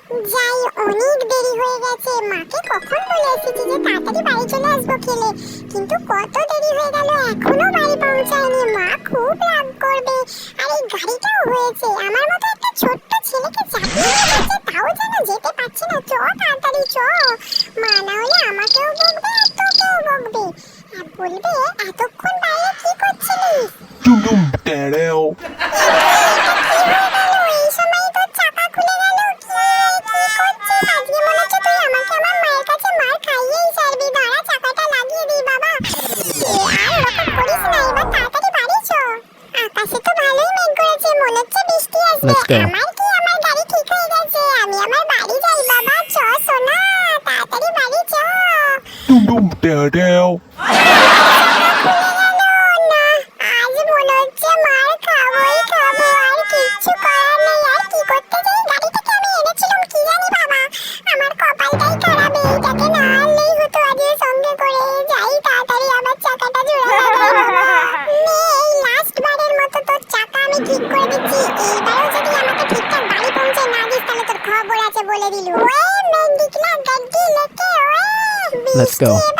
যাই, অনেক দেরি হয়ে গেছে। মাকে কখন বলে এসেছি যে তাড়াতাড়ি বাড়ি চলে আসবো খেলে, কিন্তু কত দেরি হয়ে গেল, এখনো বাড়ি পৌঁছায়নি। মা খুব রাগ করবে। আর এই গাড়িটাও হয়েছে, আমার মতো একটা ছোট্ট ছেলেকে চাপিয়ে নিয়ে যাচ্ছে, তাও যেন যেতে পারছে না। চ তাড়াতাড়ি চ, মা না হলে আমাকেও বকবে আর তোকেও বকবে, আর বলবে এতক্ষণ বাইরে কি করছিলিস। ডুম ডুম টেরেও। এই সময় তোর চাকা খুলে গেল, কি করছিস আজকে? মনে হচ্ছে তুই আমাকে আমার মায়ের কাছে মার খাইয়েই ছাড়বি। দাঁড়া, চাকাটা লাগিয়ে দিই বাবা। আর ওরকম করিস না, এবার তাড়াতাড়ি বাড়ি চ। আকাশে তো ভালোই মেঘ করেছে, মনে হচ্ছে বৃষ্টি আসবে। Let's go. আমার গাড়ি ঠিক হয়ে গেছে, আমি আমার বাড়ি যাই বাবা। চ সোনা, তাড়াতাড়ি বাড়ি চ। ডুম ডুম টেরেও। না, আজ মনে হচ্ছে মার খাবোই খাবো, আর কিচ্ছু করার নেই। আর কি করতে যাই, গাড়িটাকে আমি এনেছিলাম কি জানি বাবা, আমার কপালটাই খারাপ। এইটাকে না আনলেই হতো আজকে সঙ্গে করে। যাই তাড়াতাড়ি, আবার চাকাটা জোড়া লাগাই বাবা। নে, এই লাস্ট বারের মতো তোর চাকা আমি ঠিক করে দিচ্ছি। এইবারও যদি আমাকে ঠিকঠাক বাড়ি পৌঁছে না দিস, তাহলে তোর খবর আছে বলে দিলু। ওয়ে মেঘ দিখলা গাড়ি লেকে, ওয়ে Let's go. বৃষ্টি